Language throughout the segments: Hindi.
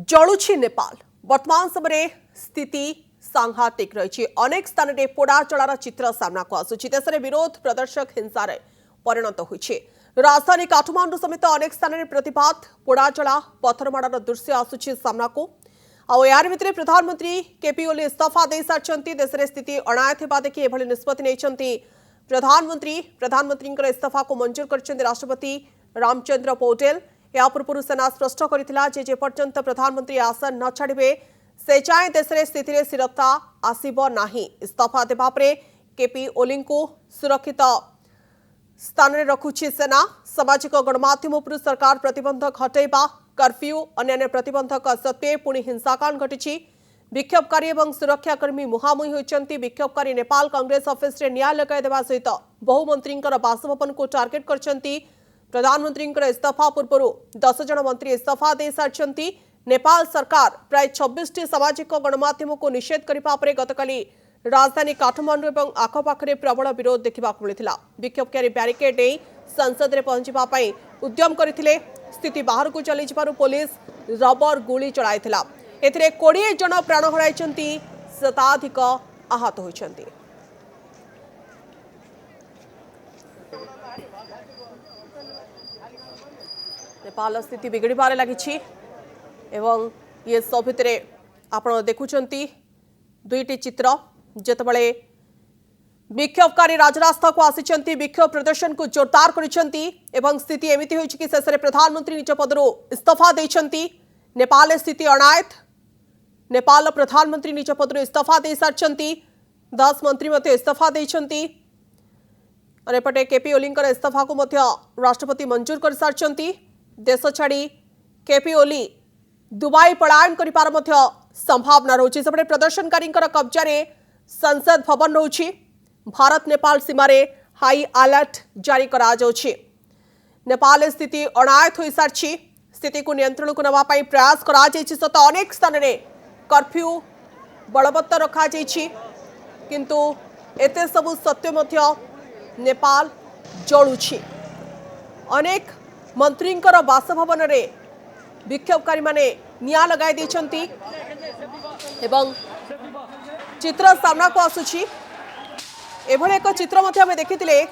जलुछि नेपाल। वर्तमान समय स्थिति सांघातिक रही। अनेक स्थान में पोड़ा चलार चित्र सामना को आसुछि। देश में विरोध प्रदर्शक हिंसार परिणत होइछि। राजधानी काठमांडू समेत अनेक स्थान में प्रतिवाद पोड़ा चला पथरमाड़र दृश्य आसुछि सामना को। यार भितर प्रधानमंत्री केपी ओली इस्तीफा दे सारिछन्ति। देश में स्थिति अणायत हेबा देखि एभली निष्पत्ति नेइछन्ति प्रधानमंत्री इस्तीफा को मंजूर करछन्ति राष्ट्रपति रामचंद्र पौडेल। या पूर्व सेना स्पष्ट करथिला जे पर्यंत प्रधानमंत्री आसन न छाड़िबे से जाए देश में स्थिति स्थिरता आसीबो नाही। इस्तीफा देबा परे केपी ओली को सुरक्षित स्थान में रखुछि सेना। सामाजिक गणमाध्यम पर सरकार प्रतिबंधक हटैबा कर्फ्यू अन्य प्रतिबंधक सत्वे पुणी हिंसाकांड घटी। विक्षोभकारी और सुरक्षाकर्मी मुहांमुही होइछन्ति। विक्षोभकारी नेपाल कांग्रेस ऑफिस रे निया लगाई देबा सहित बहु मंत्री बासभवन को टार्गेट करछन्ति। प्रधानमंत्री इस्तीफा पूर्व 10 जन मंत्री इस्तीफा दे सारिछन्ति। नेपाल सरकार प्राय 26 सामाजिक गणमाध्यम को निषेध करबा परे गतकाली राजधानी काठमांडू और आखपाखे प्रबल विरोध देखा मिलता। विक्षोभकारी ब्यारिकेड नहीं संसद में पहुंचापी उद्यम करते। स्थिति बाहर को चली पुलिस रबर गुली चलाई। 20 जन प्राण हराई, शताधिक आहत होइछन्ति। नेपाल स्थिति बिगड़बार लगी एवं ये सब भितर आप देखुंट दुईटी चित्र जितेबाला विक्षोभकारी राजरास्ता को आसी विक्षोभ प्रदर्शन को जोरदार कर स्थिति एमती हो कि शेष में प्रधानमंत्री निज पदर इस्तीफा देछन्ति। नेपाल स्थिति अणायत। नेपाल प्रधानमंत्री निज पदर इस्तीफा दे सारिछन्ति। 10 मंत्री मध्य इस्तीफा देछन्ति। अनेपटे केपी ओली इस्तीफा को मध्य राष्ट्रपति मंजूर कर सारिछन्ति। देश छाड़ी केपी ओली दुबई पलायन करिपार मध्य संभावना रही। सेपटे प्रदर्शनकारी कब्जा संसद भवन रही। भारत नेपाल सीमार हाई अलर्ट जारी करा जाउछि। नेपाल स्थिति अणायत हो सारी। स्थिति को नियंत्रण को नवाई प्रयास करा जाइछि। सत अनेक स्थान में कर्फ्यू बलवत्तर रखा जाइछि, किंतु एते सबु सत्य मध्य नेपाल जलुछि। अनेक मंत्री बासभवन में विक्षोभकारी माने निया लगाई देछन्ति एवं चित्र सामना को आसुछि। एभले एक चित्र मध्य आमे देखिथिले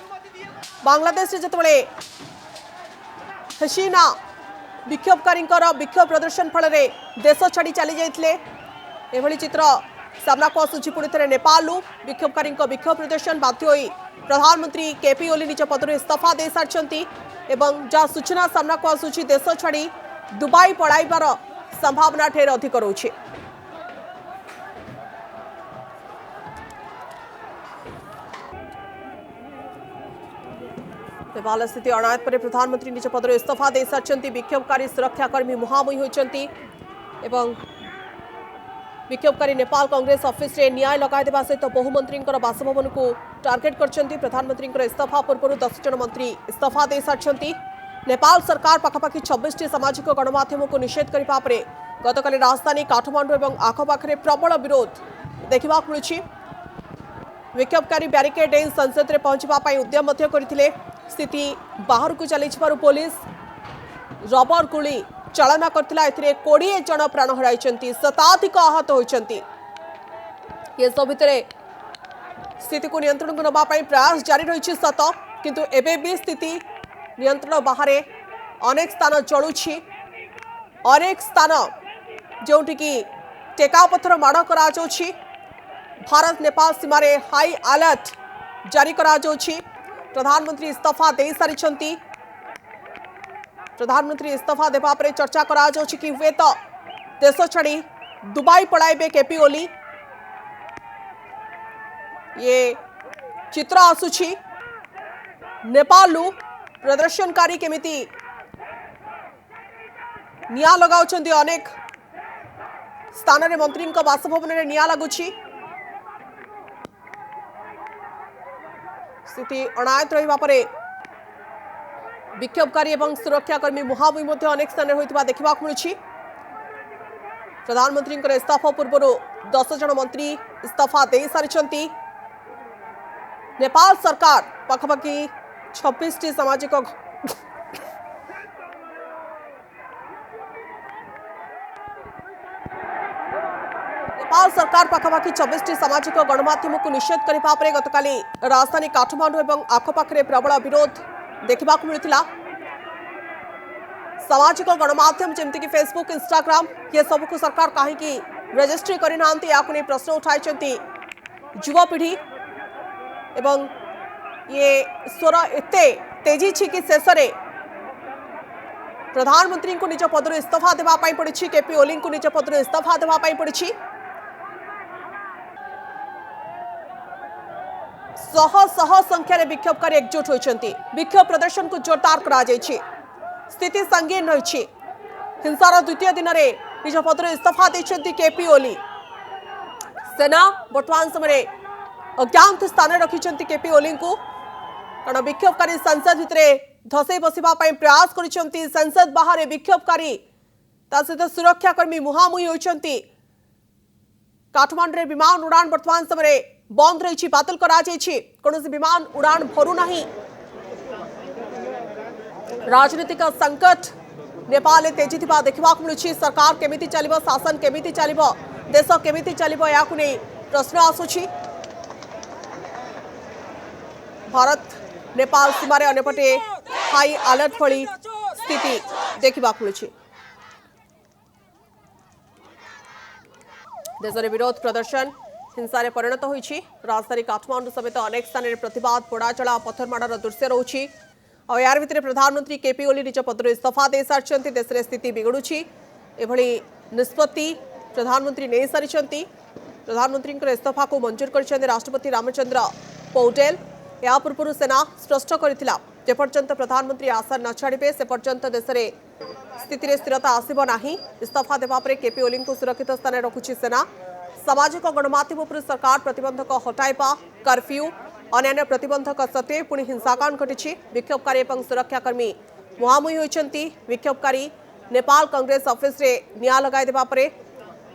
बांग्लादेश जेतेबेले हसीना विक्षोभकारी विक्षोभ प्रदर्शन फल देश छाड़ी चली जाइथिले। एभली चित्र सामना को आसुछि। पुणी थे नेपाल विक्षोभकारी विक्षोभ प्रदर्शन बाध्य होई प्रधानमंत्री केपी ओली निज पदर इस्तीफा दे सारिछन्ति एवं जहाँ सूचना सामना को आसुछि देश छाड़ी दुबई पलाइबार संभावना ढेर अधिक रही। नेपाल स्थिति अणायत पर प्रधानमंत्री निज पदर इस्तीफा दे सारिछन्ति। विक्षोभकारी सुरक्षाकर्मी मुहांमुही होइछन्ति एवं विक्षोभकारी नेपाल कांग्रेस ऑफिस रे न्याय लगाई देबा सहित बहु मंत्री बासभवन को टार्गेट करछन्ति। प्रधानमंत्री इस्तीफा पूर्व 10 जन मंत्री इस्तीफा दे सारिछन्ति। नेपाल सरकार पाखापाखि 26 सामाजिक गणमाध्यम को निषेध करबा परे गतकाली राजधानी काठमांडू और आखपाखे प्रबल विरोध देखा मिलुछि। विक्षोभकारी ब्यारिकेड संसद में पहुंचापी उद्यम करते। स्थिति बाहर को चली पुलिस रबर गुली चालना करथिला। 20 जन प्राण हराई, शताधिक आहत होइछन्ति। ये सब भितर स्थिति को नियंत्रण को नवाई प्रयास जारी रही सत, किंतु एबे भी स्थिति नियंत्रण बाहर। अनेक स्थान जलुछि। अनेक स्थान जोटि कि टेका पत्थर माड़ करा जाउछि। भारत नेपाल सीमार हाई अलर्ट जारी करा जाउछि। प्रधानमंत्री इस्तीफा दे सारिछन्ति। प्रधानमंत्री इस्तीफा देबा परे चर्चा करा जाउछि कि हुए तो देश छाड़ी दुबई पलाइबे केपी ओली। ये चित्र आसुछि नेपाल प्रदर्शनकारी केमिति निया लगाउछन्ति। अनेक स्थान में मंत्री बासभवन में निया लगुछि। स्थिति अणायत रहिबा परे विक्षोभकारी और सुरक्षाकर्मी मुहांमुही मध्य अनेक स्थान में होइतिबा देखा मिलुछि। प्रधानमंत्री इस्तीफा पूर्व 10 जन मंत्री इस्तीफा दे सारिछन्ति। नेपाल सरकार पाखापाखि 26 सामाजिक। नेपाल सरकार पाखापाखि 26 सामाजिक गणमाध्यम को निषेध करने गतकाली राजधानी काठमांडू और आखपाखे प्रबल विरोध देखा मिलता। सामाजिक गणमाध्यम जमीक फेसबुक इंस्टाग्राम ये सब को सरकार कहीं रजिस्ट्री करना प्रश्न उठाई युवपीढ़ी एवं ये स्वर एते तेजी छी कि शेष में प्रधानमंत्री को निज पदर इस्तीफा देवाई पड़ी, केपी ओली को निज पदर इस्तीफा देवाई पड़ी। शह शह संख्यार विक्षोभकारी एकजुट होती। विक्षोभ प्रदर्शन को जोरदार करा स्थिति संगीन रही। हिंसार द्वितीय दिन में निज पदर इस्तीफा देते केपी ओली। सेना वर्तमान समय अज्ञात स्थान रखिंट केपी ओली को, कारण विक्षोभकारी संसद भितर धसई बसवाई प्रयास कर संसद बाहर विक्षोभकारी सहित सुरक्षाकर्मी मुहांमुही होती। काठमांडू विमान उड़ान वर्तमान समय बंद रही, बातिल कौन विमान उड़ान भरूना। राजनीतिक संकट नेपाल तेजी देखा मिलूँ। सरकार केमिति चलिबो, शासन केमिति चलिबो, देश केमिति चलिबो या प्रश्न आसुछि। भारत नेपाल सीमार अन्यपटे हाई अलर्ट भली स्थिति देखा मिलूँ। देश में विरोध प्रदर्शन हिंसा परिणत होइछि। राजधानी काठमांडू समेत अनेक स्थान में प्रतिवाद, पोड़ाचला, पत्थरमाड़र दृश्य रहुछि। और यार भितर प्रधानमंत्री केपी ओली निज पदर इस्तीफा दे सारी। देश में स्थिति बिगड़ुछि। एभली निष्पत्ति प्रधानमंत्री नहीं सारी। प्रधानमंत्री इस्तीफा को मंजूर कर राष्ट्रपति रामचंद्र पौडेल। या पूर्व सेना स्पष्ट करथिला जेपर्यंत प्रधानमंत्री आशा न छाड़े से पर्यंत देश में स्थिति में स्थिरता आसब नाही। इस्तीफा देवा पर केपी ओली को सुरक्षित स्थान रखुछि सेना। सामाजिक गणमाध्यम पर सरकार प्रतिबंधक हटाइबा, कर्फ्यू अन्य प्रतिबंधक सत्वे पुणी हिंसाकांड घटी। विक्षोभकारी और सुरक्षाकर्मी मुहांमुही होती। विक्षोभकारी नेपाल कांग्रेस ऑफिस रे निया लगाई देबा परे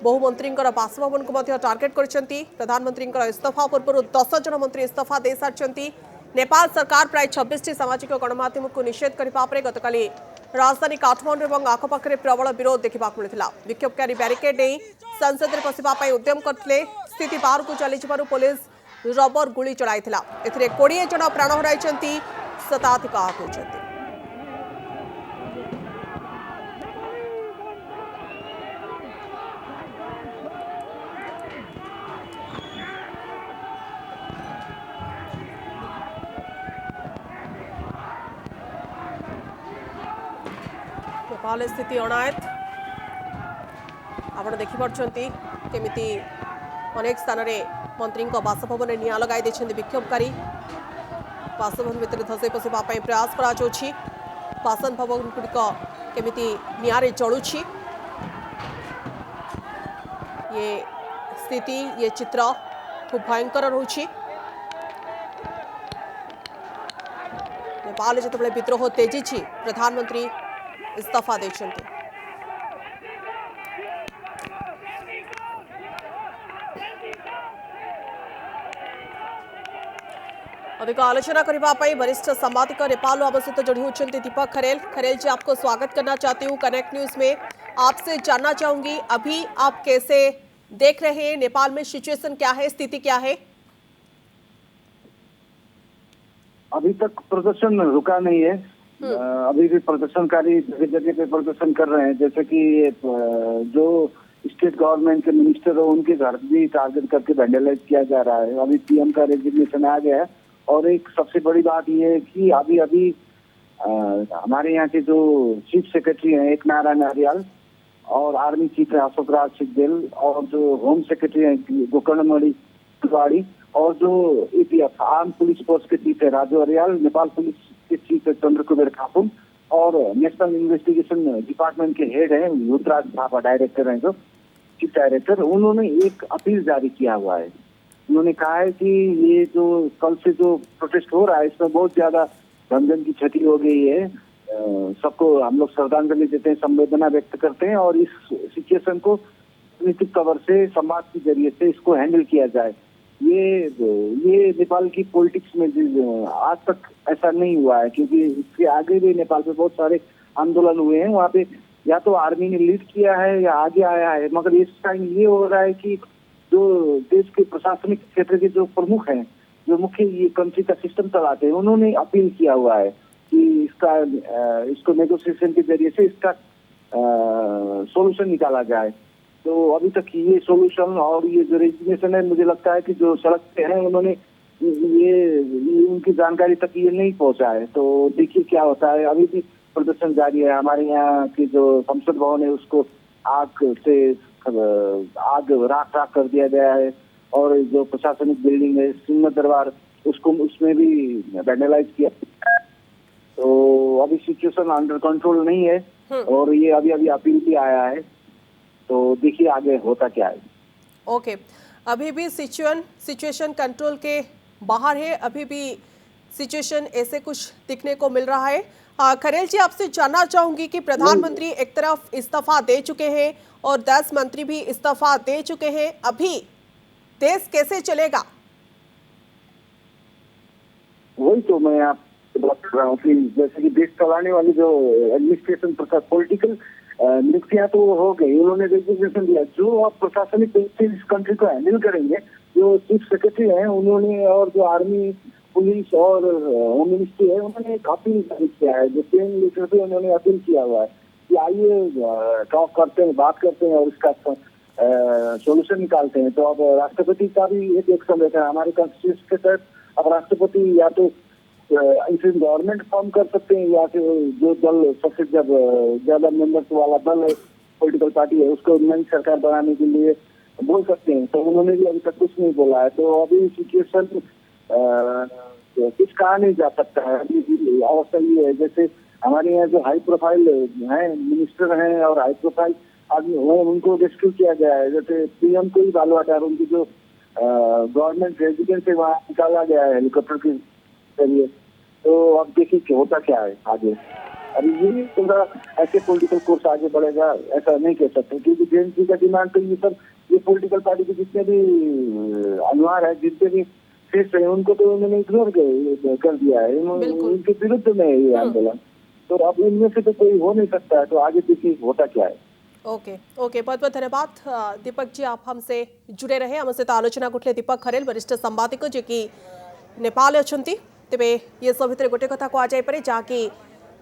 बहु मंत्री बासभवन को टार्गेट करछंती। प्रधानमंत्री इस्तीफा पूर्व 10 जन मंत्री इस्तीफा दे सारी। नेपाल सरकार प्राय 26 सामाजिक गणमाध्यम को निषेध करने गतकाली राजधानी काठमांडू और आखपाखे प्रबल विरोध देखा मिलता। विक्षोभकारी बैरिकेड नहीं संसद में पशिवाई उद्यम करते। स्थिति बाहर को चली पुलिस रबर गुली चलाई। 20 जन प्राण हराई, शताधिक आहत होती। नेपाल स्थिति अणायत आप देखिपी केमिति अनेक स्थान में मंत्री बासभवन निया लगाई देछन्ति विक्षोभकारी। बासभवन भितर धसई पशिवाई प्रयास कर बासन भवन गुड़िक केमिति निआरे जलुछि। ये स्थिति ये चित्र खूब भयंकर रहुछि। नेपाल जितेबाला विद्रोह तेजी प्रधानमंत्री इस्तीफा देछन्ति। अधिक आलोचना करने वरिष्ठ संवाददाता नेपाल आम सहित जोड़ी होती दीपक खरेल। खरेल जी, आपको स्वागत करना चाहती हूँ कनेक्ट न्यूज में। आपसे जानना चाहूंगी अभी आप कैसे देख रहे हैं, नेपाल में सिचुएशन क्या है, स्थिति क्या है? अभी तक प्रदर्शन रुका नहीं है। अभी भी प्रदर्शनकारी जगह जगह पे प्रदर्शन कर रहे हैं। जैसे कि जो स्टेट गवर्नमेंट के मिनिस्टर है उनके घर भी टारगेट करके वैंडलाइज किया जा रहा है। अभी पीएम का रेजिग्नेशन आ गया है। और एक सबसे बड़ी बात यह है कि अभी हमारे यहाँ के जो चीफ सेक्रेटरी हैं एक नारायण आर्याल और आर्मी चीफ है अशोक राज सिंहदेल और जो होम सेक्रेटरी है गोकर्णमणि तिवारी और जो एपीएफ आर्म पुलिस फोर्स के चीफ है राजू अरियाल, नेपाल पुलिस के चीफ है चंद्र कुबेर खापुन और नेशनल इन्वेस्टिगेशन डिपार्टमेंट के हेड है रुद्राज थापा, डायरेक्टर हैं जो चीफ डायरेक्टर, उन्होंने एक अपील जारी किया हुआ है। उन्होंने कहा है कि ये जो कल से जो प्रोटेस्ट हो रहा है इसमें बहुत ज्यादा धन की क्षति हो गई है। सबको हम लोग श्रद्धांजलि देते हैं, संवेदना व्यक्त करते हैं और इस सिचुएशन को राजनीतिक कवर से समाज के जरिए से इसको हैंडल किया जाए। ये नेपाल की पॉलिटिक्स में आज तक ऐसा नहीं हुआ है, क्योंकि इसके आगे भी नेपाल पे बहुत सारे आंदोलन हुए हैं। वहाँ पे या तो आर्मी ने लीड किया है या आगे आया है, मगर इस टाइम ये हो रहा है कि जो देश के प्रशासनिक क्षेत्र के जो प्रमुख हैं, जो मुख्य ये कंट्री का सिस्टम चलाते हैं, उन्होंने अपील किया हुआ है कि इसको नेगोशिएशन के जरिए से इसका सॉल्यूशन निकाला जाए। तो अभी तक ये सॉल्यूशन और ये जो रेजिग्नेशन है, मुझे लगता है कि जो सड़क पे हैं उन्होंने ये उनकी जानकारी तक ये नहीं पहुंचा है। तो देखिए क्या होता है। अभी भी प्रदर्शन जारी है। हमारे यहाँ की जो संसद भवन है उसको आग राख कर दिया गया है, और जो प्रशासनिक बिल्डिंग है सिंह दरबार, उसमें भी वैंडलाइज किया। तो अभी सिचुएशन अंडर कंट्रोल नहीं है, और ये अभी अपील भी आया है। तो देखिए आगे होता क्या है। ओके, अभी भी सिचुएशन कंट्रोल के बाहर है, अभी भी सिचुएशन ऐसे कुछ दिखने को मिल रहा है। खरेल जी, आपसे जानना चाहूंगी कि प्रधानमंत्री एक तरफ इस्तीफा दे चुके हैं और 10 मंत्री भी इस्तीफा दे चुके हैं, अभी देश कैसे चलेगा? वही तो मैं आपसे बात कर रहा हूँ कि जैसे कि देश चलाने वाली जो एडमिनिस्ट्रेशन पॉलिटिकल नियुक्तियां तो हो गई, उन्होंने रेजिग्नेशन दिया। जो अब प्रशासनिक इस कंट्री को हैंडल करेंगे, जो चीफ सेक्रेटरी हैं उन्होंने, और जो आर्मी, पुलिस और होम मिनिस्ट्री है, उन्होंने एक अपील किया है। जो 10 लीटर पे उन्होंने अपील किया हुआ है कि आइए टॉक करते हैं, बात करते हैं और इसका सॉल्यूशन निकालते हैं। तो अब राष्ट्रपति का भी एक एक्शन रहता है हमारे कॉन्स्टिट्यूशन के तहत। अब राष्ट्रपति या तो इंटरिम गवर्नमेंट फॉर्म कर सकते हैं, या फिर जो दल सबसे ज्यादा मेंबर्स वाला दल है, पॉलिटिकल पार्टी है, उसको नई सरकार बनाने के लिए बोल सकते हैं। तो उन्होंने भी अभी तक कुछ नहीं बोला है। तो अभी सिचुएशन कुछ कहा नहीं जा सकता है। अभी अवस्था ये है, जैसे हमारे यहाँ जो हाई प्रोफाइल हैं, मिनिस्टर हैं और हाई प्रोफाइल आदमी हैं, उनको रेस्क्यू किया गया है। जैसे पीएम को ही बालवाटार, उनकी जो गवर्नमेंट रेजिडेंस है वहाँ निकाला गया है हेलीकॉप्टर के जरिए। तो अब देखिए होता क्या है आगे। अभी ये पूरा ऐसे पॉलिटिकल कोर्स आगे बढ़ेगा ऐसा नहीं कह सकते, क्योंकि जेएनसी का डिमांड तो ये पॉलिटिकल पार्टी के जितने भी अनुहार है, जितने भी फेस है, उनको तो उन्होंने इग्नोर कर दिया है। उनके विरुद्ध में ये आंदोलन। तो अब इनमें से तो कोई हो नहीं सकता है। तो आगे देखिए होता क्या है। ओके, बहुत बहुत धन्यवाद दीपक जी, आप हमसे जुड़े रहे। हम सहित आलोचना करते दीपक खरेल, वरिष्ठ सांबादिक जे कि नेपाल अच्छी। तेरे ये सब भितर गोटे कथा कहुपे जहाँकि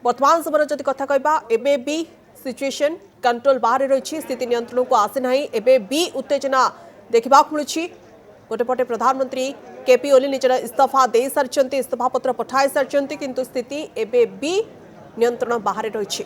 वर्तमान समय जब कथा कहबा एबे भी सिचुएशन कंट्रोल बाहर रही, स्थिति नियंत्रण को आसी ना, एबे भी उत्तेजना देखा मिलूँ। गोटेपटे प्रधानमंत्री केपी ओली निजर इस्तीफा दे सारी, इस्तीफा पत्र पठाई सारी, किंतु स्थिति एबे भी नियंत्रण बाहर रही।